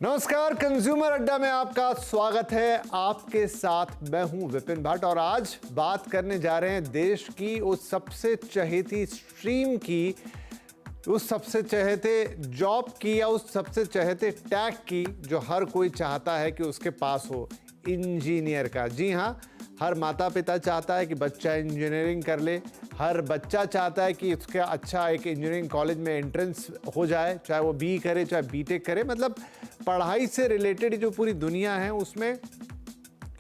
नमस्कार, कंज्यूमर अड्डा में आपका स्वागत है। आपके साथ मैं हूं विपिन भट्ट और आज बात करने जा रहे हैं देश की उस सबसे चहेती स्ट्रीम की, उस सबसे चहेते जॉब की या उस सबसे चहेते टैग की जो हर कोई चाहता है कि उसके पास हो, इंजीनियर का। जी हाँ, हर माता पिता चाहता है कि बच्चा इंजीनियरिंग कर ले, हर बच्चा चाहता है कि उसका अच्छा एक इंजीनियरिंग कॉलेज में एंट्रेंस हो जाए, चाहे वो बी करे चाहे बीटेक करे। मतलब पढ़ाई से रिलेटेड जो पूरी दुनिया है उसमें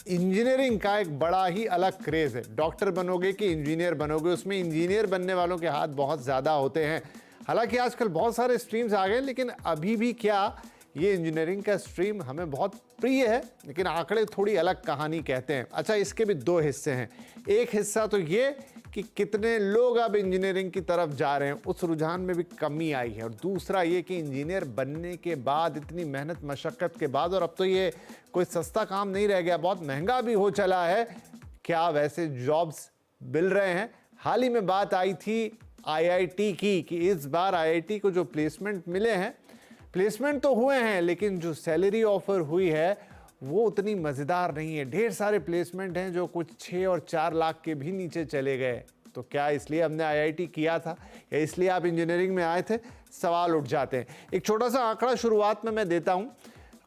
इंजीनियरिंग का एक बड़ा ही अलग क्रेज़ है। डॉक्टर बनोगे कि इंजीनियर बनोगे, उसमें इंजीनियर बनने वालों के हाथ बहुत ज़्यादा होते हैं। हालांकि आजकल बहुत सारे स्ट्रीम्स आ गए, लेकिन अभी भी क्या ये इंजीनियरिंग का स्ट्रीम हमें बहुत प्रिय है, लेकिन आंकड़े थोड़ी अलग कहानी कहते हैं। अच्छा, इसके भी दो हिस्से हैं। एक हिस्सा तो ये कि कितने लोग अब इंजीनियरिंग की तरफ जा रहे हैं, उस रुझान में भी कमी आई है। और दूसरा ये कि इंजीनियर बनने के बाद, इतनी मेहनत मशक्क़त के बाद, और अब तो ये कोई सस्ता काम नहीं रह गया, बहुत महंगा भी हो चला है, क्या वैसे जॉब्स मिल रहे हैं। हाल ही में बात आई थी IIT की कि इस बार IIT को जो प्लेसमेंट मिले हैं, प्लेसमेंट तो हुए हैं लेकिन जो सैलरी ऑफर हुई है वो उतनी मज़ेदार नहीं है। ढेर सारे प्लेसमेंट हैं जो कुछ 6 और 4 लाख के भी नीचे चले गए। तो क्या इसलिए हमने IIT किया था या इसलिए आप इंजीनियरिंग में आए थे, सवाल उठ जाते हैं। एक छोटा सा आंकड़ा शुरुआत में मैं देता हूं।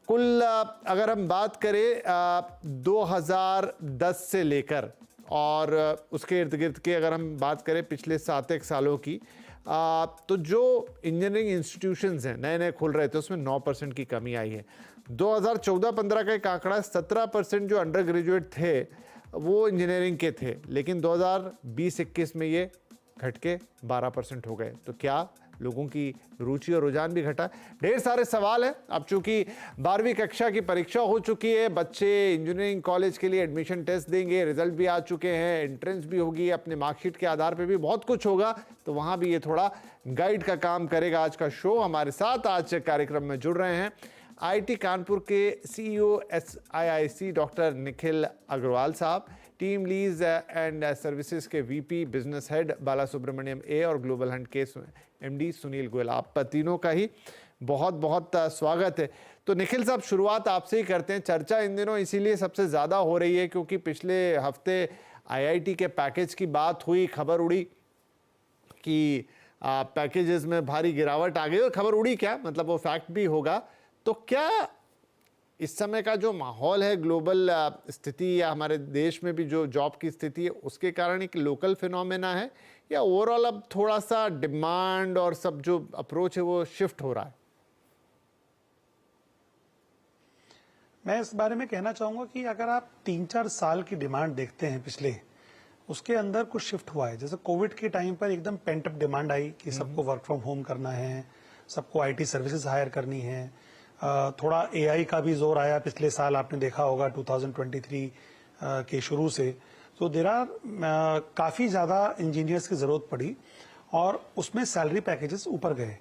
कुल अगर हम बात करें 2010 से लेकर और उसके इर्द गिर्द के अगर हम बात करें पिछले 7 सालों की, तो जो इंजीनियरिंग इंस्टीट्यूशंस हैं नए नए खुल रहे थे उसमें 9% की कमी आई है। 2014-15 का एक आंकड़ा 17% जो अंडर ग्रेजुएट थे वो इंजीनियरिंग के थे, लेकिन 2020-21 में ये घट के 12% हो गए। तो क्या लोगों की रुचि और रुझान भी घटा? ढेर सारे सवाल हैं। अब चूंकि 12वीं कक्षा की परीक्षा हो चुकी है, बच्चे इंजीनियरिंग कॉलेज के लिए एडमिशन टेस्ट देंगे, रिजल्ट भी आ चुके हैं, एंट्रेंस भी होगी, अपने मार्कशीट के आधार पे भी बहुत कुछ होगा। तो वहाँ भी ये थोड़ा गाइड का काम करेगा आज का शो। हमारे साथ आज कार्यक्रम में जुड़ रहे हैं IIT कानपुर के CEO SIIC doctor Nikhil Agarwal साहब, टीम लीज एंड सर्विसेज के VP business head Bala Subramaniam A और ग्लोबल हंट के MD सुनील गोयल। आप तीनों का ही बहुत बहुत स्वागत है। तो निखिल साहब, शुरुआत आपसे ही करते हैं। चर्चा इन दिनों इसीलिए सबसे ज़्यादा हो रही है क्योंकि पिछले हफ्ते IIT के पैकेज की बात हुई, खबर उड़ी कि पैकेजेस में भारी गिरावट आ गई। और खबर उड़ी क्या, मतलब वो फैक्ट भी होगा। तो क्या इस समय का जो माहौल है, ग्लोबल स्थिति या हमारे देश में भी जो जॉब की स्थिति है, उसके कारण एक लोकल फिनोमेना है या ओवरऑल अब थोड़ा सा डिमांड और सब जो अप्रोच है वो शिफ्ट हो रहा है? मैं इस बारे में कहना चाहूंगा कि अगर आप 3-4 साल की डिमांड देखते हैं पिछले, उसके अंदर कुछ शिफ्ट हुआ है। जैसे कोविड के टाइम पर एकदम पेंट अप डिमांड आई कि सबको वर्क फ्रॉम होम करना है, सबको IT सर्विसेज हायर करनी है। थोड़ा AI का भी जोर आया पिछले साल, आपने देखा होगा 2023 के शुरू से। तो देर आर काफी ज्यादा इंजीनियर्स की जरूरत पड़ी और उसमें सैलरी पैकेजेस ऊपर गए।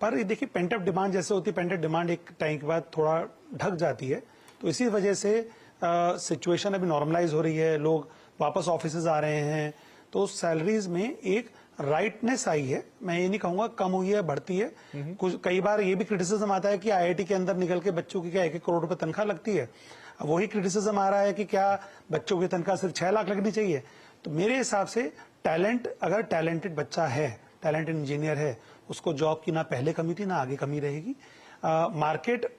पर ये देखिए, पेंट अप डिमांड जैसे होती है, पेंट अप डिमांड एक टाइम के बाद थोड़ा ढक जाती है। तो इसी वजह से सिचुएशन अभी नॉर्मलाइज हो रही है, लोग वापस ऑफिसेज आ रहे हैं, तो सैलरीज में एक राइटनेस आई है। मैं ये नहीं कहूंगा कम हुई है, बढ़ती है। कुछ कई बार ये भी क्रिटिसिज्म आता है कि IIT के अंदर निकल के बच्चों की क्या 1-1 करोड़ रुपए तनख्वाह लगती है। वही क्रिटिसिज्म आ रहा है कि क्या बच्चों की तनख्वाह सिर्फ 6 लाख लगनी चाहिए। तो मेरे हिसाब से टैलेंट, अगर टैलेंटेड बच्चा है, टैलेंटेड इंजीनियर है, उसको जॉब की ना पहले कमी थी ना आगे कमी रहेगी। मार्केट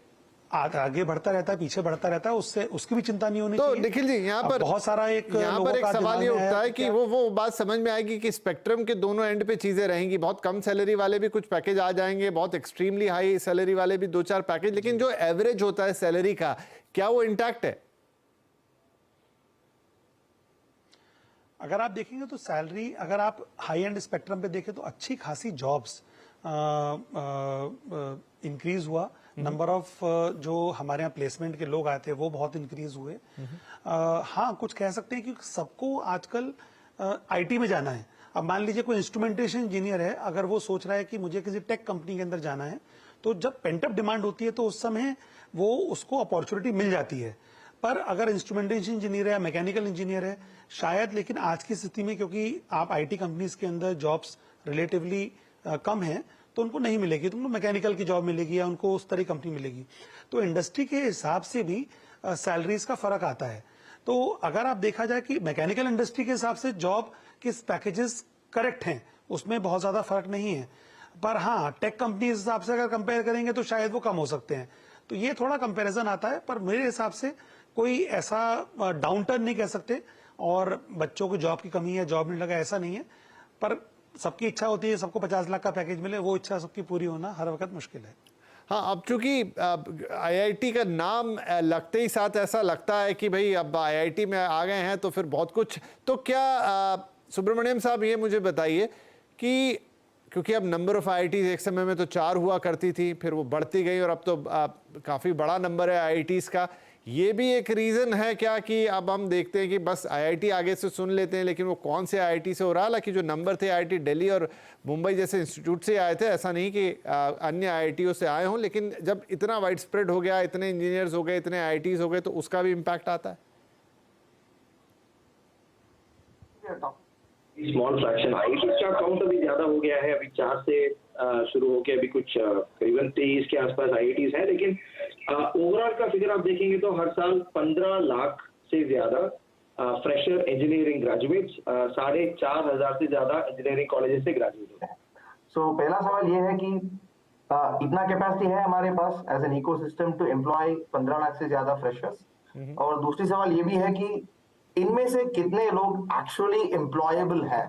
आगे बढ़ता रहता है, पीछे बढ़ता रहता है, उससे उसकी भी चिंता नहीं होनी चाहिए। तो निखिल जी, यहाँ पर बहुत सारा एक सवाल ये उठता है कि वो बात समझ में आएगी कि स्पेक्ट्रम के दोनों एंड पे चीजें रहेंगी। बहुत कम सैलरी वाले भी कुछ पैकेज आ जाएंगे, बहुत एक्सट्रीमली हाई सैलरी वाले भी 2-4 पैकेज, लेकिन जो एवरेज होता है सैलरी का, क्या वो इंटैक्ट है? अगर आप देखेंगे तो सैलरी, अगर आप हाई एंड स्पेक्ट्रम पे देखें तो अच्छी खासी जॉब्स इंक्रीज हुआ। नंबर ऑफ जो हमारे यहाँ प्लेसमेंट के लोग आए थे वो बहुत इंक्रीज हुए। हाँ, कुछ कह सकते हैं कि सबको आजकल IT में जाना है। अब मान लीजिए कोई इंस्ट्रूमेंटेशन इंजीनियर है, अगर वो सोच रहा है कि मुझे किसी टेक कंपनी के अंदर जाना है, तो जब पेंटअप डिमांड होती है तो उस समय वो उसको अपॉर्चुनिटी मिल जाती है। पर अगर इंस्ट्रूमेंटेशन इंजीनियर है या मैकेनिकल इंजीनियर है, शायद, लेकिन आज की स्थिति में क्योंकि आप IT कंपनीज के अंदर जॉब्स रिलेटिवली कम हैं, तो उनको नहीं मिलेगी, तो उनको मैकेनिकल की जॉब मिलेगी या उनको उस तरह की कंपनी मिलेगी। तो इंडस्ट्री के हिसाब से भी सैलरीज का फर्क आता है। तो अगर आप देखा जाए कि मैकेनिकल इंडस्ट्री के हिसाब से जॉब के पैकेजेस करेक्ट हैं, उसमें बहुत ज्यादा फर्क नहीं है, पर हाँ टेक कंपनी हिसाब से अगर कंपेयर करेंगे तो शायद वो कम हो सकते हैं। तो ये थोड़ा कंपैरिजन आता है, पर मेरे हिसाब से कोई ऐसा डाउन टर्न नहीं कह सकते और बच्चों को जॉब की कमी है, जॉब नहीं लगा, ऐसा नहीं है। पर सबकी इच्छा होती है सबको 50 लाख का पैकेज मिले, वो इच्छा सबकी पूरी होना हर वक्त मुश्किल है। हाँ, अब चूंकि आईआईटी का नाम लगते ही साथ ऐसा लगता है कि भाई अब आईआईटी में आ गए हैं तो फिर बहुत कुछ। तो क्या सुब्रमण्यम साहब ये मुझे बताइए कि क्योंकि अब नंबर ऑफ आईआईटीज एक समय में तो 4 हुआ करती थी, फिर वो बढ़ती गई और अब तो काफ़ी बड़ा नंबर है आईआईटीज का, ये भी एक रीज़न है क्या कि अब हम देखते हैं कि बस आईआईटी आगे से सुन लेते हैं, लेकिन वो कौन से आईआईटी से हो रहा है? हालांकि जो नंबर थे आईआईटी दिल्ली और मुंबई जैसे इंस्टीट्यूट से आए थे, ऐसा नहीं कि अन्य आईआईटीओ से आए हों, लेकिन जब इतना वाइड स्प्रेड हो गया, इतने इंजीनियर्स हो गए, इतने आईआईटीज हो गए, तो उसका भी इम्पैक्ट आता है। स्मॉल फ्रैक्शन आईआईटी का काउंट अभी ज्यादा हो गया है, अभी 4 से शुरू होकर अभी कुछ करीबन 23 के आसपास आईआईटीज है, लेकिन ओवरऑल का फिगर आप देखेंगे तो हर साल 15 लाख से ज्यादा फ्रेशर इंजीनियरिंग ग्रेजुएट्स, 4,500 से ज्यादा इंजीनियरिंग कॉलेजेस से ग्रेजुएट होते हैं। सो पहला सवाल ये है कि इतना कैपेसिटी है हमारे पास as an ecosystem to employ 15 lakh से ज्यादा फ्रेशर्स, और दूसरी सवाल ये भी है कि इनमें से कितने लोग एक्चुअली एम्प्लॉयबल है।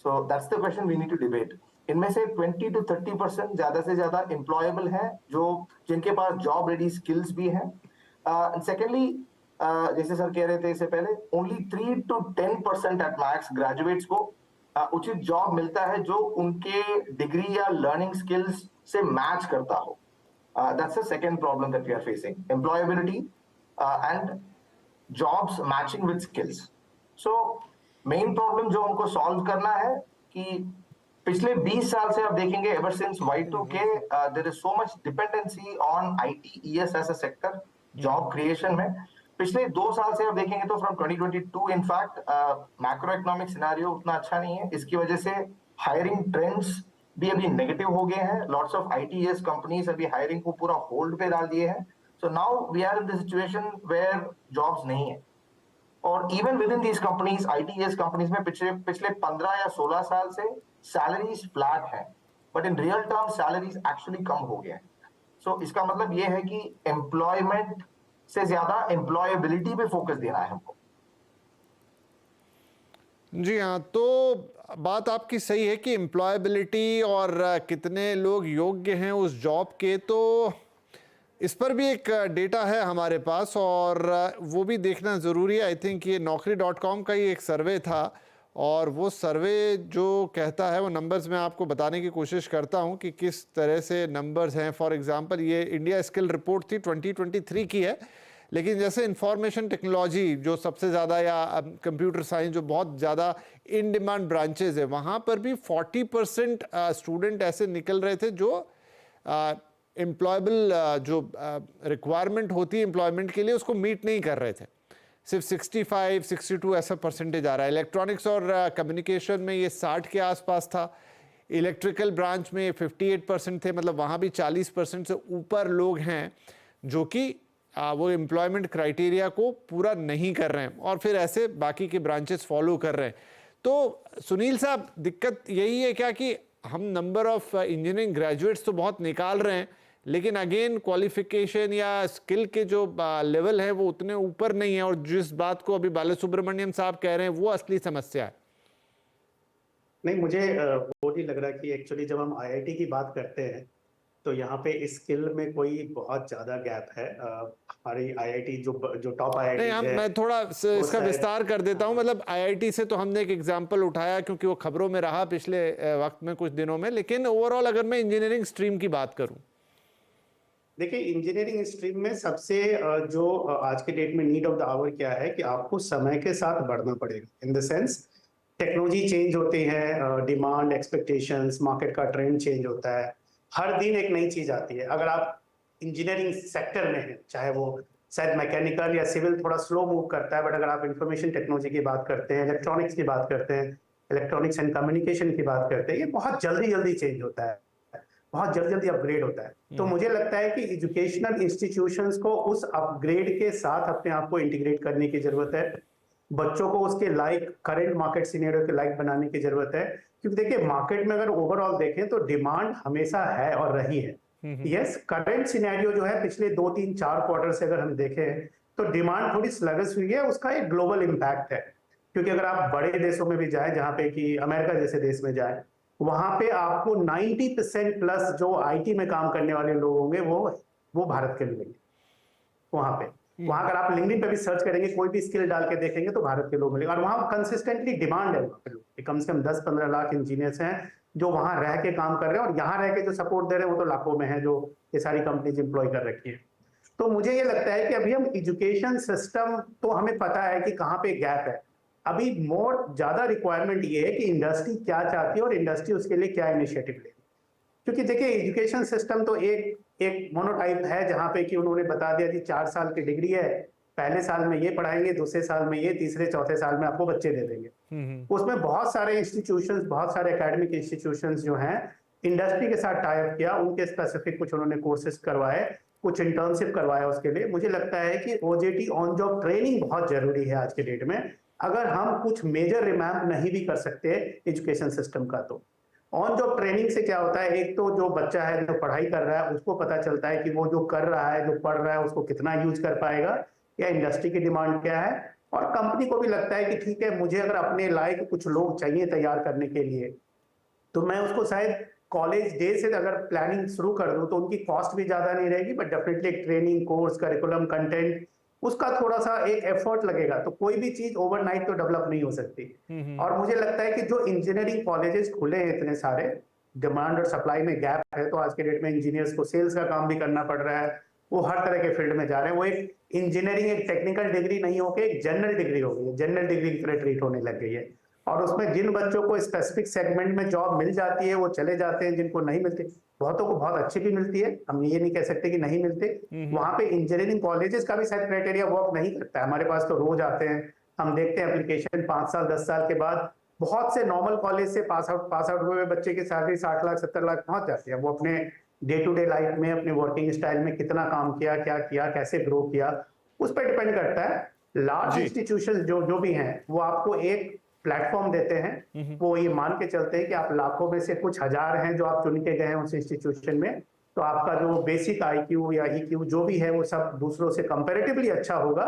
So that's the question we need to debate. इनमें से 20 to 30% ज्यादा से ज्यादा एम्प्लॉयबल है, जो जिनके पास जॉब रेडी स्किल्स भी है। सेकेंडली, जैसे सर कह रहे थे इससे पहले, only 3 to 10% at max graduates को उचित जॉब मिलता है जो उनके डिग्री या लर्निंग स्किल्स से मैच करता हो। That's the second problem that we are facing, employability and jobs matching with skills. So main problem जो हमको सॉल्व करना है कि पिछले 20 साल से आप देखेंगे, ever since Y2K there is so much dependency on ITES as a sector job creation में। पिछले 2 साल से आप देखेंगे तो from 2022 in fact macro economic scenario उतना अच्छा नहीं है, इसकी वजह से हायरिंग ट्रेंड्स भी अभी नेगेटिव हो गए हैं। लॉट्स ऑफ ITES कंपनीज अभी हायरिंग को पूरा होल्ड पे डाल दिए हैं। So now we are in the situation where jobs नहीं है, और even within these companies, ITES companies में पिछले 15 या 16 साल से सैलरीज फ्लैट है, but in real term salaries actually कम हो गए हैं। सो इसका मतलब ये है कि एम्प्लॉयमेंट से ज्यादा एम्प्लॉयबिलिटी पे फोकस देना है हमको। जी हाँ, तो बात आपकी सही है कि एम्प्लॉयबिलिटी और कितने लोग योग्य हैं उस जॉब के, तो इस पर भी एक डेटा है हमारे पास और वो भी देखना ज़रूरी है। आई थिंक ये Naukri.com का ही एक सर्वे था, और वो सर्वे जो कहता है वो नंबर्स मैं आपको बताने की कोशिश करता हूँ कि किस तरह से नंबर्स हैं। फॉर एग्जांपल, ये इंडिया स्किल रिपोर्ट थी 2023 की है, लेकिन जैसे इंफॉर्मेशन टेक्नोलॉजी जो सबसे ज़्यादा, या कंप्यूटर साइंस जो बहुत ज़्यादा इन डिमांड ब्रांचेज है, वहाँ पर भी 40% स्टूडेंट ऐसे निकल रहे थे जो एम्प्लॉयबल जो रिक्वायरमेंट होती है एम्प्लॉयमेंट के लिए उसको मीट नहीं कर रहे थे। सिर्फ 65, 62 ऐसा परसेंटेज आ रहा है। इलेक्ट्रॉनिक्स और कम्युनिकेशन में ये 60 के आसपास था। इलेक्ट्रिकल ब्रांच में 58% थे, मतलब वहाँ भी 40% से ऊपर लोग हैं जो कि वो एम्प्लॉयमेंट क्राइटेरिया को पूरा नहीं कर रहे हैं, और फिर ऐसे बाकी के ब्रांचेस फॉलो कर रहे हैं। तो सुनील साहब, दिक्कत यही है क्या कि हम नंबर ऑफ इंजीनियरिंग ग्रेजुएट्स तो बहुत निकाल रहे हैं, लेकिन अगेन क्वालिफिकेशन या स्किल के जो लेवल है वो उतने ऊपर नहीं है, और जिस बात को अभी बालासुब्रमण्यम साहब कह रहे हैं वो असली समस्या है? नहीं, मुझे वो नहीं लग रहा कि एक्चुअली जब हम आईआईटी की बात करते हैं तो यहाँ पे स्किल में कोई बहुत ज्यादा गैप है। हमारी आईआईटी जो टॉप आईआईटी है, मैं थोड़ा इसका विस्तार कर देता हूँ। मतलब आईआईटी से तो हमने एक एग्जांपल उठाया क्योंकि वो खबरों में रहा पिछले वक्त में कुछ दिनों में, लेकिन ओवरऑल अगर मैं इंजीनियरिंग स्ट्रीम की बात करूँ, देखिए इंजीनियरिंग स्ट्रीम में सबसे जो आज के डेट में नीड ऑफ द आवर क्या है कि आपको समय के साथ बढ़ना पड़ेगा। In the sense technology change होती है, डिमांड, एक्सपेक्टेशंस, मार्केट का ट्रेंड चेंज होता है, हर दिन एक नई चीज आती है। अगर आप इंजीनियरिंग सेक्टर में हैं, चाहे वो शायद मैकेनिकल या सिविल थोड़ा स्लो मूव करता है, बट अगर आप इंफॉर्मेशन टेक्नोलॉजी की बात करते हैं, इलेक्ट्रॉनिक्स की बात करते हैं, इलेक्ट्रॉनिक्स एंड कम्युनिकेशन की बात करते हैं, ये बहुत जल्दी चेंज होता है। बहुत जल्दी जल्दी अपग्रेड होता है। तो मुझे लगता है कि एजुकेशनल इंस्टीट्यूशंस को उस अपग्रेड के साथ अपने आप को इंटीग्रेट करने की जरूरत है। बच्चों को उसके लाइक करंट मार्केट सिनेरियो के लाइक बनाने की जरूरत है, क्योंकि देखिए मार्केट में अगर ओवरऑल देखें तो डिमांड हमेशा है और रही है। यस, करंट सिनेरियो जो है पिछले 2-3-4 क्वार्टर से अगर हम देखें तो डिमांड थोड़ी स्लगस हुई है। उसका एक ग्लोबल इम्पैक्ट है, क्योंकि अगर आप बड़े देशों में भी जाए, जहां पे कि अमेरिका जैसे देश में जाए, वहां पे आपको 90% प्लस जो आईटी में काम करने वाले लोग होंगे वो भारत के मिलेंगे। वहां अगर आप लिंक्डइन पे भी सर्च करेंगे, कोई भी स्किल डाल के देखेंगे तो भारत के लोग मिलेंगे। और वहां कंसिस्टेंटली डिमांड है, वहां पे लोग कम से कम 10-15 लाख इंजीनियर्स हैं जो वहां रह के काम कर रहे हैं, और यहाँ रह के जो सपोर्ट दे रहे हैं वो तो लाखों में है, जो ये सारी कंपनीज एम्प्लॉय कर रखी है। तो मुझे ये लगता है कि अभी हम एजुकेशन सिस्टम, तो हमें पता है कि कहाँ पे गैप है। अभी मोर ज्यादा रिक्वायरमेंट ये है कि इंडस्ट्री क्या चाहती है और इंडस्ट्री उसके लिए क्या इनिशिएटिव ले। क्योंकि देखिए एजुकेशन सिस्टम तो एक मोनोटाइप है, जहां पे कि उन्होंने बता दिया कि 4 साल की डिग्री है, पहले साल में ये पढ़ाएंगे, दूसरे साल में ये, तीसरे चौथे साल में आपको बच्चे दे देंगे। उसमें बहुत सारे इंस्टीट्यूशंस, बहुत सारे एकेडमिक इंस्टीट्यूशंस जो हैं इंडस्ट्री के साथ टाई अप किया, उनके स्पेसिफिक कुछ उन्होंने कोर्सेज करवाए, कुछ इंटर्नशिप करवाया। उसके लिए मुझे लगता है कि ओजेटी ऑन जॉब ट्रेनिंग बहुत जरूरी है आज के डेट में। अगर हम कुछ मेजर रिमैप नहीं भी कर सकते एजुकेशन सिस्टम का, तो ऑन जॉब ट्रेनिंग से क्या होता है, एक तो जो बच्चा है जो पढ़ाई कर रहा है उसको पता चलता है कि वो जो कर रहा है, जो पढ़ रहा है, उसको कितना यूज कर पाएगा, या इंडस्ट्री की डिमांड क्या है। और कंपनी को भी लगता है कि ठीक है, मुझे अगर अपने लायक कुछ लोग चाहिए तैयार करने के लिए, तो मैं उसको शायद कॉलेज डे से अगर प्लानिंग शुरू कर दूं तो उनकी कॉस्ट भी ज्यादा नहीं रहेगी, बट डेफिनेटली एक ट्रेनिंग कोर्स, करिकुलम, कंटेंट, उसका थोड़ा सा एक एफर्ट लगेगा। तो कोई भी चीज ओवरनाइट तो डेवलप नहीं हो सकती। और मुझे लगता है कि जो इंजीनियरिंग कॉलेजेस खुले हैं इतने सारे, डिमांड और सप्लाई में गैप है, तो आज के डेट में इंजीनियर्स को सेल्स का काम भी करना पड़ रहा है, वो हर तरह के फील्ड में जा रहे हैं। वो एक इंजीनियरिंग एक टेक्निकल डिग्री नहीं होकर एक जनरल डिग्री हो गई है, जनरल डिग्री की तरह ट्रीट होने लग गई है। और उसमें जिन बच्चों को स्पेसिफिक सेगमेंट में जॉब मिल जाती है वो चले जाते हैं, जिनको नहीं मिलती, बहुतों को बहुत अच्छी भी मिलती है, हम ये नहीं कह सकते कि नहीं मिलते। वहां पे इंजीनियरिंग कॉलेजेस का भी शायद क्राइटेरिया वर्क नहीं करता है। हमारे पास तो रोज आते हैं, हम देखते हैं एप्लीकेशन 5 साल 10 साल के बाद बहुत से नॉर्मल कॉलेज से पास आउट हुए बच्चे की सैलरी 60 लाख 70 लाख पहुंच जाती है। वो अपने डे टू डे लाइफ में, अपने वर्किंग स्टाइल में कितना काम किया, क्या किया, कैसे ग्रो किया, उस पर डिपेंड करता है। लार्ज इंस्टीट्यूशन जो भी हैं, वो आपको एक प्लेटफॉर्म देते हैं, वो ये मान के चलते हैं कि आप लाखों में से कुछ हजार हैं जो आप चुन के गए हैं उस इंस्टीट्यूशन में, तो आपका जो बेसिक IQ या EQ जो भी है वो सब दूसरों से कंपैरेटिवली अच्छा होगा,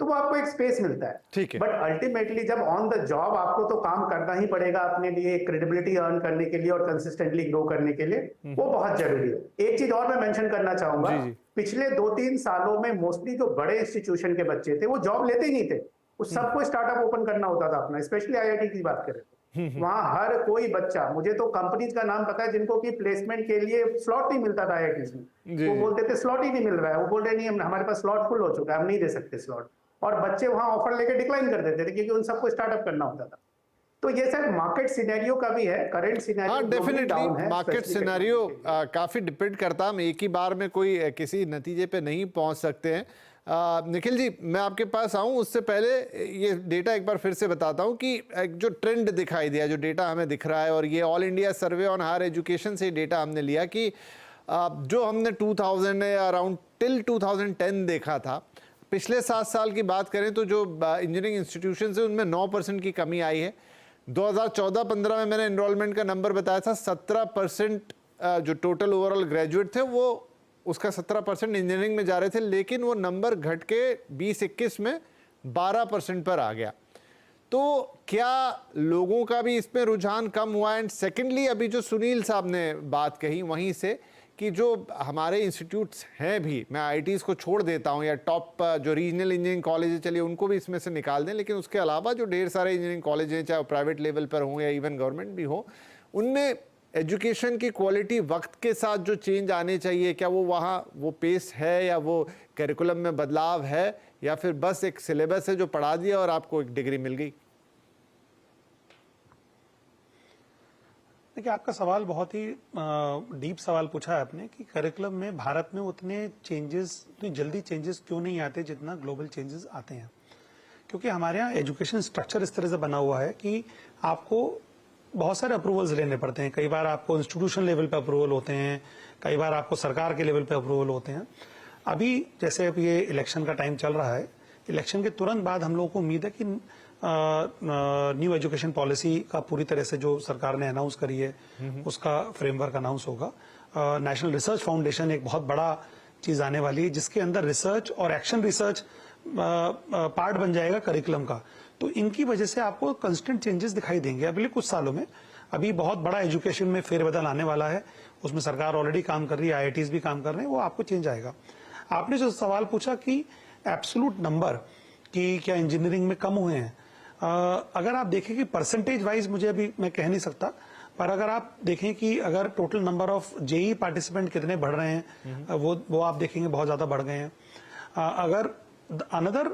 तो वो आपको एक स्पेस मिलता है। ठीक है। बट अल्टीमेटली जब ऑन द जॉब आपको तो काम करना ही पड़ेगा अपने लिए, क्रेडिबिलिटी अर्न करने के लिए और कंसिस्टेंटली ग्रो करने के लिए, वो बहुत जरूरी है। एक चीज और मैं मेंशन करना चाहूंगा, पिछले 2-3 सालों में मोस्टली जो बड़े इंस्टीट्यूशन के बच्चे थे वो जॉब लेते ही नहीं थे, उस सबको स्टार्टअप ओपन करना होता था अपना, स्पेशली IIT की बात करें तो वहां हर कोई बच्चा, मुझे तो कंपनीज का नाम पता है जिनको कि प्लेसमेंट के लिए स्लॉट नहीं मिलता था IITs में, वो बोलते थे स्लॉट ही नहीं मिल रहा है, वो बोल रहे नहीं हमारे पास स्लॉट फुल हो चुका है, हम नहीं दे सकते स्लॉट, और बच्चे वहां ऑफर लेके डिक्लाइन कर देते थे क्योंकि उन सबको स्टार्टअप करना होता था। तो ये सर मार्केट सिनेरियो का भी है, current scenario definitely market scenario काफी डिपेंड करता है, हम एक ही बार में कोई किसी नतीजे पे नहीं पहुंच सकते हैं। निखिल जी, मैं आपके पास आऊं उससे पहले ये डेटा एक बार फिर से बताता हूं कि एक जो ट्रेंड दिखाई दिया, जो डेटा हमें दिख रहा है, और ये all India survey on higher education से डेटा हमने लिया कि जो हमने 2000 या अराउंड टिल 2010 देखा था, पिछले 7 साल की बात करें तो जो इंजीनियरिंग इंस्टीट्यूशन है उनमें 9% की कमी आई है। 2014-15 में मैंने एनरोलमेंट का नंबर बताया था, 17% जो टोटल ओवरऑल ग्रेजुएट थे वो उसका 17% इंजीनियरिंग में जा रहे थे, लेकिन वो नंबर घट के 20-21 में 12% पर आ गया। तो क्या लोगों का भी इसमें रुझान कम हुआ? एंड सेकेंडली, अभी जो सुनील साहब ने बात कही वहीं से कि जो हमारे इंस्टीट्यूट्स हैं भी, मैं IITs को छोड़ देता हूं या टॉप जो रीजनल इंजीनियरिंग कॉलेज है, चलिए उनको भी इसमें से निकाल दें, लेकिन उसके अलावा जो ढेर सारे इंजीनियरिंग कॉलेज हैं, चाहे प्राइवेट लेवल पर हों या इवन गवर्नमेंट भी हो, उनमें एजुकेशन की क्वालिटी वक्त के साथ जो चेंज आने चाहिए, क्या वो वहाँ वो पेस है, या वो करिकुलम में बदलाव है, या फिर बस एक सिलेबस है जो पढ़ा दिया और आपको एक डिग्री मिल गई? देखिए, आपका सवाल बहुत ही डीप सवाल पूछा है आपने कि करिकुलम में भारत में उतने चेंजेस, उतनी जल्दी चेंजेस क्यों नहीं आते जितना ग्लोबल चेंजेस आते हैं। क्योंकि हमारे यहाँ एजुकेशन स्ट्रक्चर इस तरह से बना हुआ है कि आपको बहुत सारे अप्रूवल्स लेने पड़ते हैं। कई बार आपको इंस्टीट्यूशन लेवल पे अप्रूवल होते हैं, कई बार आपको सरकार के लेवल पे अप्रूवल होते हैं। अभी जैसे अब ये इलेक्शन का टाइम चल रहा है, इलेक्शन के तुरंत बाद हम लोगों को उम्मीद है कि न्यू एजुकेशन पॉलिसी का पूरी तरह से जो सरकार ने अनाउंस करी है उसका फ्रेमवर्क अनाउंस होगा। नेशनल रिसर्च फाउंडेशन एक बहुत बड़ा चीज आने वाली है, जिसके अंदर रिसर्च और एक्शन रिसर्च पार्ट बन जाएगा करिकुलम का। तो इनकी वजह से आपको कंस्टेंट चेंजेस दिखाई देंगे अगले कुछ सालों में। अभी बहुत बड़ा एजुकेशन में फेरबदल आने वाला है, उसमें सरकार ऑलरेडी काम कर रही है, IITs भी काम कर रहे हैं, वो आपको चेंज आएगा। आपने जो सवाल पूछा कि एब्सोल्यूट नंबर कि क्या इंजीनियरिंग में कम हुए हैं, अगर आप देखें कि परसेंटेज वाइज मुझे अभी मैं कह नहीं सकता, पर अगर आप देखें कि अगर total number of JEE participant कितने बढ़ रहे हैं, वो आप देखेंगे बहुत ज्यादा बढ़ गए हैं। अगर another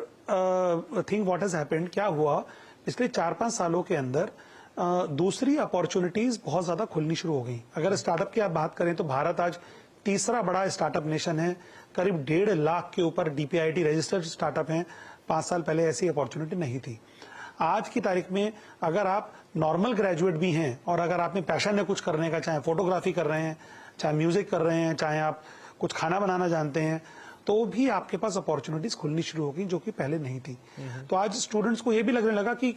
thing what has happened, क्या हुआ पिछले 4-5 सालों के अंदर दूसरी अपॉर्चुनिटीज बहुत ज्यादा खुलनी शुरू हो गई। अगर स्टार्टअप की आप बात करें तो भारत आज तीसरा बड़ा स्टार्टअप नेशन है, करीब 1.5 लाख के ऊपर DPIIT रजिस्टर्ड स्टार्टअप हैं। 5 साल पहले ऐसी अपॉर्चुनिटी नहीं थी। आज की तारीख में अगर आप नॉर्मल ग्रेजुएट भी हैं और अगर आपने पैशन है कुछ करने का, चाहे फोटोग्राफी कर रहे हैं, चाहे म्यूजिक कर रहे हैं, चाहे आप कुछ खाना बनाना जानते हैं, तो भी आपके पास अपॉर्चुनिटीज खुलनी शुरू हो गई जो कि पहले नहीं थी। तो आज स्टूडेंट्स को ये भी लगने लगा कि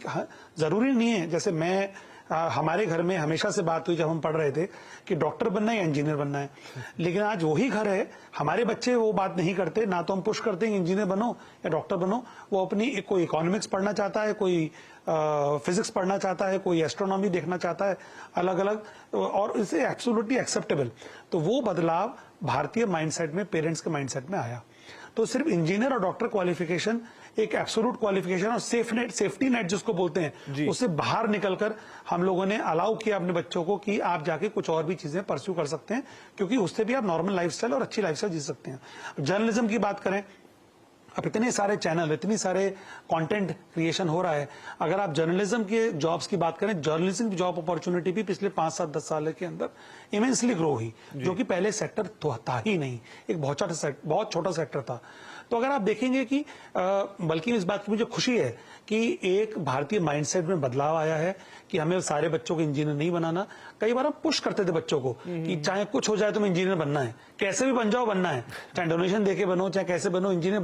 जरूरी नहीं है, जैसे मैं हमारे घर में हमेशा से बात हुई जब हम पढ़ रहे थे कि डॉक्टर बनना है या इंजीनियर बनना है, लेकिन आज वही घर है, हमारे बच्चे वो बात नहीं करते। ना तो हम पुश करते हैं इंजीनियर बनो या डॉक्टर बनो, वो अपनी कोई इकोनॉमिक्स पढ़ना चाहता है, कोई फिजिक्स पढ़ना चाहता है, कोई एस्ट्रोनॉमी देखना चाहता है, अलग अलग, और इसे एब्सोल्युटली एक्सेप्टेबल। तो वो बदलाव भारतीय माइंडसेट में, पेरेंट्स के माइंडसेट में आया। तो सिर्फ इंजीनियर और डॉक्टर क्वालिफिकेशन एक एब्सोल्यूट क्वालिफिकेशन और सेफ्टी नेट जिसको बोलते हैं, उससे बाहर निकलकर हम लोगों ने अलाउ किया अपने बच्चों को कि आप जाके कुछ और भी चीजें परस्यू कर सकते हैं, क्योंकि उससे भी आप नॉर्मल लाइफस्टाइल और अच्छी लाइफस्टाइल जी सकते हैं। जर्नलिज्म की बात करें, अब इतने सारे चैनल, इतनी सारे कंटेंट क्रिएशन हो रहा है। अगर आप जर्नलिज्म के जॉब्स की बात करें, जर्नलिज्म की जॉब अपॉर्चुनिटी भी पिछले 5-7-10 साल के अंदर इमेंसली ग्रो हुई, जो कि पहले सेक्टर था ही नहीं, एक बहुत छोटा सेक्टर था। तो अगर आप देखेंगे कि बल्कि इस बात की मुझे खुशी है कि एक भारतीय माइंडसेट में बदलाव आया है कि हमें सारे बच्चों को इंजीनियर नहीं बनाना। कई बार हम पुश करते थे बच्चों को कि चाहे कुछ हो जाए तुम्हें इंजीनियर बनना है, कैसे भी बन जाओ, बनना है, चाहे डोनेशन देके बनो, चाहे कैसे बनो, इंजीनियर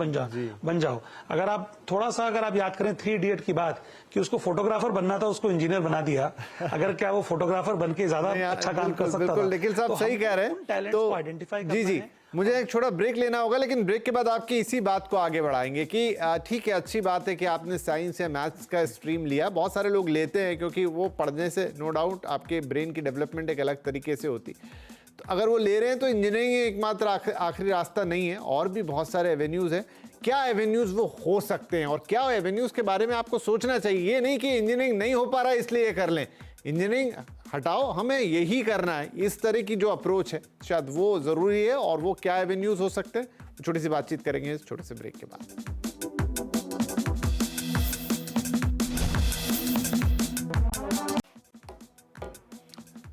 बन जाओ। अगर आप थोड़ा सा अगर आप याद करें 3 इडियट की बात कि उसको फोटोग्राफर बनना था, उसको इंजीनियर बना दिया। अगर क्या वो फोटोग्राफर बन के ज्यादा अच्छा काम कर सकता था। निखिल साहब सही कह रहे हैं, तो आइडेंटिफाई जी मुझे एक छोटा ब्रेक लेना होगा, लेकिन ब्रेक के बाद आपकी इसी बात को आगे बढ़ाएंगे कि ठीक है, अच्छी बात है कि आपने साइंस या मैथ्स का स्ट्रीम लिया। बहुत सारे लोग लेते हैं क्योंकि वो पढ़ने से नो डाउट आपके ब्रेन की डेवलपमेंट एक अलग तरीके से होती। तो अगर वो ले रहे हैं तो इंजीनियरिंग एकमात्र आखिरी रास्ता नहीं है, और भी बहुत सारे एवेन्यूज हैं। क्या एवेन्यूज वो हो सकते हैं और क्या एवेन्यूज के बारे में आपको सोचना चाहिए। ये नहीं कि इंजीनियरिंग नहीं हो पा रहा है इसलिए ये कर लें, इंजीनियरिंग हटाओ, हमें यही करना है। इस तरह की जो अप्रोच है शायद वो जरूरी है, और वो क्या एवेन्यूज हो सकते हैं, छोटी सी बातचीत करेंगे इस छोटे से ब्रेक के बाद।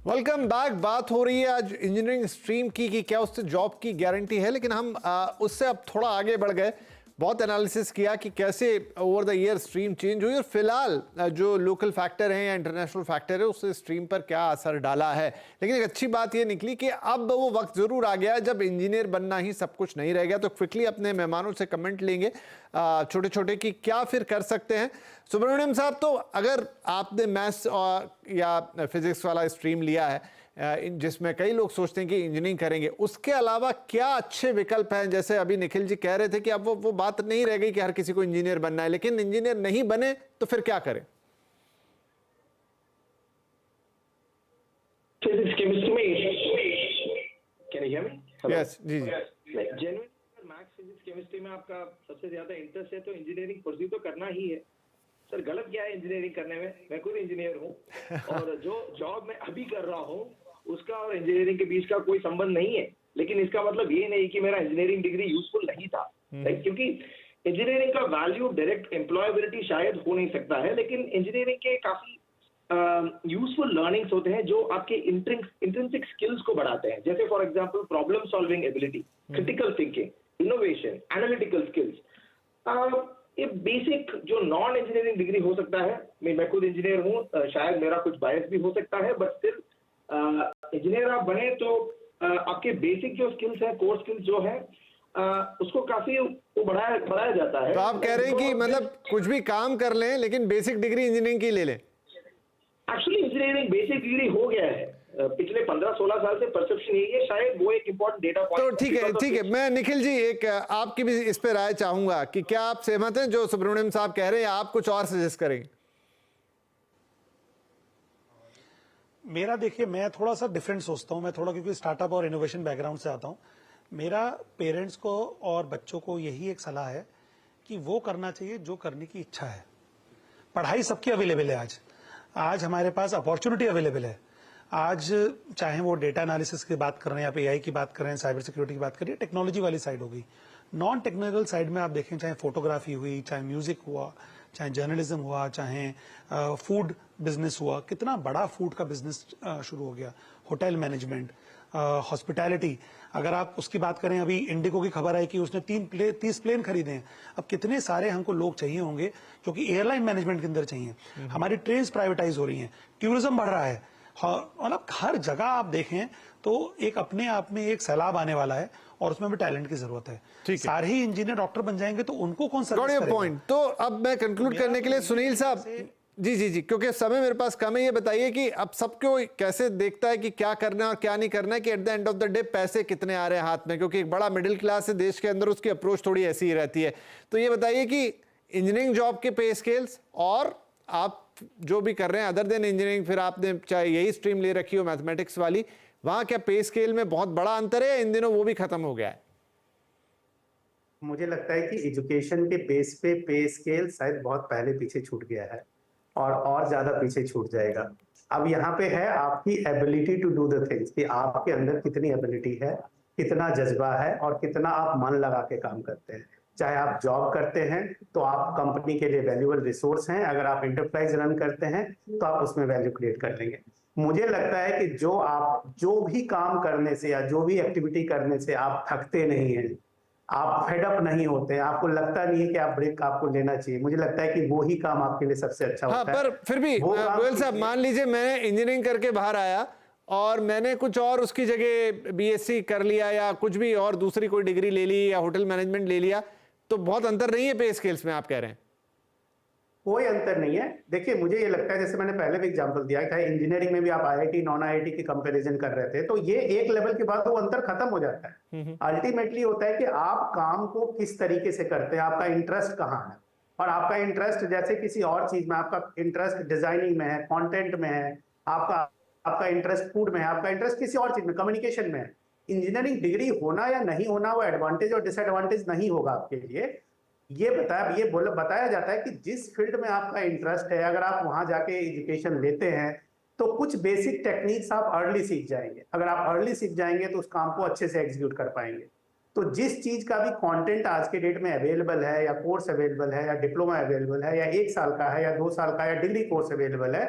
Welcome back. बात हो रही है आज इंजीनियरिंग स्ट्रीम की कि क्या उससे जॉब की गारंटी है, लेकिन हम उससे अब थोड़ा आगे बढ़ गए। बहुत एनालिसिस किया कि कैसे over the year stream change हुई और फिलहाल जो लोकल फैक्टर हैं या इंटरनेशनल फैक्टर है उससे स्ट्रीम पर क्या असर डाला है। लेकिन एक अच्छी बात ये निकली कि अब वो वक्त जरूर आ गया जब इंजीनियर बनना ही सब कुछ नहीं रह गया। तो क्विकली अपने मेहमानों से कमेंट लेंगे छोटे छोटे कि क्या फिर कर सकते हैं। सुब्रमण्यम साहब, तो अगर आपने मैथ्स या फिजिक्स वाला स्ट्रीम लिया है जिसमें कई लोग सोचते हैं कि इंजीनियरिंग करेंगे, उसके अलावा क्या अच्छे विकल्प हैं? जैसे अभी निखिल जी कह रहे थे कि अब वो बात नहीं रह गई कि हर किसी को इंजीनियर बनना है, लेकिन इंजीनियर नहीं बने तो फिर क्या करें? फिजिक्स केमिस्ट्री में can you hear me? Yes जी जी। जेन्युइन मैथ्स फिजिक्स केमिस्ट्री में आपका सबसे ज्यादा इंटरेस्ट है तो इंजीनियरिंग परस्यू तो करना ही है। सर गलत क्या है इंजीनियरिंग करने में? मैं खुद इंजीनियर हूँ और जो जॉब मैं अभी कर रहा हूँ उसका और इंजीनियरिंग के बीच का कोई संबंध नहीं है। लेकिन इसका मतलब ये नहीं कि मेरा इंजीनियरिंग डिग्री यूजफुल नहीं था, क्योंकि इंजीनियरिंग का वैल्यू डायरेक्ट एम्प्लॉयबिलिटी शायद हो नहीं सकता है, लेकिन इंजीनियरिंग के काफी यूजफुल लर्निंग्स होते हैं जो आपके इंट्रिंसिक स्किल्स को बढ़ाते हैं। जैसे for example problem solving ability, critical thinking, innovation, analytical skills. ये बेसिक जो नॉन इंजीनियरिंग डिग्री हो सकता है, मैं खुद इंजीनियर हूँ, शायद मेरा कुछ बायस भी हो सकता है, बट स्टिल इंजीनियर आप बने तो आपके बेसिक जो स्किल्स हैं, कोर स्किल्स जो है, उसको काफी वो बढ़ाया जाता है। तो आप कह रहे हैं कि मतलब कुछ भी काम कर लें लेकिन बेसिक डिग्री इंजीनियरिंग की ले लें? एक्चुअली इंजीनियरिंग बेसिक डिग्री हो गया है, पिछले 15-16 साल से परसेप्शन यही है, शायद वो एक इंपॉर्टेंट डेटा तो पॉइंट। ठीक है, मैं निखिल जी एक आपकी भी इस पे राय चाहूंगा कि क्या आप सहमत हैं जो सुब्रमण्यम साहब कह रहे हैं, आप कुछ और सजेस्ट करेंगे? मेरा देखिए, मैं थोड़ा सा डिफरेंट सोचता हूं, मैं थोड़ा क्योंकि स्टार्टअप और इनोवेशन बैकग्राउंड से आता हूं। मेरा पेरेंट्स को और बच्चों को यही एक सलाह है कि वो करना चाहिए जो करने की इच्छा है। पढ़ाई सबकी अवेलेबल है, आज हमारे पास अपॉर्चुनिटी अवेलेबल है। आज चाहे वो डेटा एनालिसिस की बात कर रहे हैं, आप एआई की बात कर रहे हैं, साइबर सिक्योरिटी की बात कर रहे हैं, टेक्नोलॉजी वाली साइड होगी। नॉन टेक्निकल साइड में आप देखें, चाहे फोटोग्राफी हुई, चाहे म्यूजिक हुआ, चाहे जर्नलिज्म हुआ, चाहे फूड बिजनेस हुआ, कितना बड़ा फूड का बिजनेस शुरू हो गया, होटल मैनेजमेंट, हॉस्पिटैलिटी। अगर आप उसकी बात करें, अभी इंडिगो की खबर आई कि उसने 30 प्लेन खरीदे हैं। अब कितने सारे हमको लोग चाहिए होंगे जो कि एयरलाइन मैनेजमेंट के अंदर चाहिए। हमारी ट्रेन प्राइवेटाइज हो रही हैं, टूरिज्म बढ़ रहा है, मतलब हर जगह आप देखें तो एक अपने आप में एक सैलाब आने वाला है और उसमें भी टैलेंट की जरूरत है। सारे ही इंजीनियर डॉक्टर बन जाएंगे तो उनको कौन सा पॉइंट। तो अब मैं कंक्लूड करने के लिए सुनील साहब, जी, क्योंकि समय मेरे पास कम है, ये बताइए कि अब सबको कैसे देखता है कि क्या करना है और क्या नहीं करना है, कि at the end of the day पैसे कितने आ रहे हैं हाथ में, क्योंकि एक बड़ा मिडिल क्लास है देश के अंदर, उसकी अप्रोच थोड़ी ऐसी ही रहती है। तो ये बताइए कि इंजीनियरिंग जॉब के पे स्केल्स और आप जो भी कर रहे हैं अदर देन इंजीनियरिंग, फिर आपने चाहे यही स्ट्रीम ले रखी हो मैथमेटिक्स वाली, वहां क्या पे स्केल में बहुत बड़ा अंतर है? इन दिनों वो भी खत्म हो गया है? मुझे लगता है कि एजुकेशन के बेस पे स्केल शायद बहुत पहले पीछे छूट गया है और ज्यादा पीछे छूट जाएगा। अब यहाँ पे है आपकी ability to do the things, कि आपके अंदर कितनी एबिलिटी है, कितना जज्बा है और कितना आप मन लगा के काम करते हैं। चाहे आप जॉब करते हैं तो आप कंपनी के लिए वैल्यूएबल रिसोर्स हैं, अगर आप एंटरप्राइज रन करते हैं तो आप उसमें वैल्यू क्रिएट कर लेंगे। मुझे लगता है कि जो भी काम करने से या जो भी एक्टिविटी करने से आप थकते नहीं हैं, आप फेडअप नहीं होते हैं, आपको लगता नहीं है कि आप ब्रेक आपको लेना चाहिए, मुझे लगता है कि वो ही काम आपके लिए सबसे अच्छा होता है। पर फिर भी गोयल साहब, मान लीजिए मैं इंजीनियरिंग करके बाहर आया और मैंने कुछ और उसकी जगह बीएससी कर लिया या कुछ भी और दूसरी कोई डिग्री ले ली या होटल मैनेजमेंट ले लिया, तो बहुत अंतर नहीं है पे स्केल्स में, आप कह रहे हैं? कोई अंतर नहीं है। देखिए, मुझे ये लगता है, जैसे मैंने पहले भी एग्जांपल दिया था, इंजीनियरिंग में भी आप आईआईटी नॉन आईआईटी की कंपैरिजन कर रहे थे, तो ये एक लेवल के बाद वो अंतर खत्म हो जाता है। अल्टीमेटली होता है कि आप काम को किस तरीके से करते हैं, आपका इंटरेस्ट कहाँ है, और आपका इंटरेस्ट जैसे किसी और चीज में, आपका इंटरेस्ट डिजाइनिंग में है, कंटेंट में है, आपका इंटरेस्ट फूड में है, आपका इंटरेस्ट किसी और चीज में, कम्युनिकेशन में है। इंजीनियरिंग डिग्री होना या नहीं होना वो एडवांटेज और डिसएडवांटेज नहीं होगा आपके लिए। ये बताया जाता है कि जिस फील्ड में आपका इंटरेस्ट है, अगर आप वहां जाके एजुकेशन लेते हैं तो कुछ बेसिक टेक्निक्स आप अर्ली सीख जाएंगे। अगर आप अर्ली सीख जाएंगे तो उस काम को अच्छे से एग्जीक्यूट कर पाएंगे। तो जिस चीज का भी कंटेंट आज के डेट में अवेलेबल है, या कोर्स अवेलेबल है, या डिप्लोमा अवेलेबल है, या 1 साल का है या 2 साल का, या डिग्री कोर्स अवेलेबल है,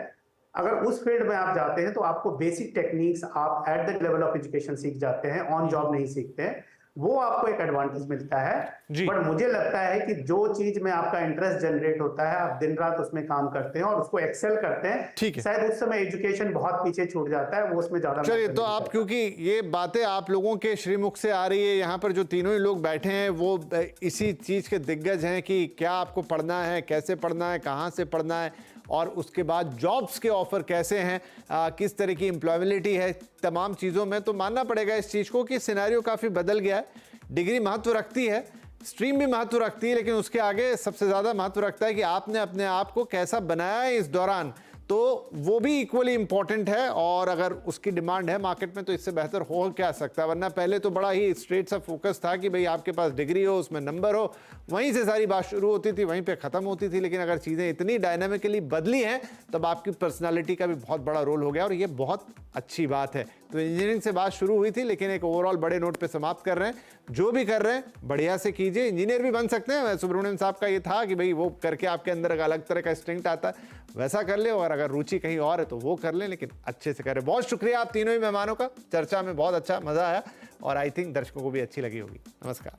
अगर उस फील्ड में आप जाते हैं तो आपको बेसिक टेक्निक्स आप at the level of education सीख जाते हैं, ऑन जॉब नहीं सीखते हैं, वो आपको एक एडवांटेज मिलता है। बट मुझे लगता है कि जो चीज में आपका इंटरेस्ट जनरेट होता है, आप दिन रात उसमें काम करते हैं और उसको एक्सेल करते हैं, शायद उस समय एजुकेशन बहुत पीछे छूट जाता है, वो उसमें ज्यादा। चलिए, तो आप, क्योंकि ये बातें आप लोगों के श्रीमुख से आ रही है, यहाँ पर जो तीनों ही लोग बैठे हैं वो इसी चीज के दिग्गज हैं कि क्या आपको पढ़ना है, कैसे पढ़ना है, कहाँ से पढ़ना है, और उसके बाद जॉब्स के ऑफर कैसे हैं, किस तरह की एम्प्लॉयबिलिटी है, तमाम चीज़ों में तो मानना पड़ेगा इस चीज़ को कि सिनेरियो काफ़ी बदल गया है। डिग्री महत्व रखती है, स्ट्रीम भी महत्व रखती है, लेकिन उसके आगे सबसे ज़्यादा महत्व रखता है कि आपने अपने आप को कैसा बनाया है इस दौरान, तो वो भी इक्वली इंपॉर्टेंट है। और अगर उसकी डिमांड है मार्केट में तो इससे बेहतर हो क्या सकता है, वरना पहले तो बड़ा ही स्ट्रेट सा फोकस था कि भाई आपके पास डिग्री हो, उसमें नंबर हो, वहीं से सारी बात शुरू होती थी, वहीं पे ख़त्म होती थी। लेकिन अगर चीज़ें इतनी डायनामिकली बदली हैं तब आपकी पर्सनालिटी का भी बहुत बड़ा रोल हो गया, और ये बहुत अच्छी बात है। तो इंजीनियरिंग से बात शुरू हुई थी, लेकिन एक ओवरऑल बड़े नोट पे समाप्त कर रहे हैं। जो भी कर रहे हैं बढ़िया से कीजिए, इंजीनियर भी बन सकते हैं। सुब्रमण्यम साहब का ये था कि भाई वो करके आपके अंदर एक अलग तरह का इंस्टिंक्ट आता है, वैसा कर ले, और अगर रुचि कहीं और है तो वो कर लें, लेकिन अच्छे से करें। बहुत शुक्रिया आप तीनों ही मेहमानों का, चर्चा में बहुत अच्छा मजा आया और आई थिंक दर्शकों को भी अच्छी लगी होगी। नमस्कार।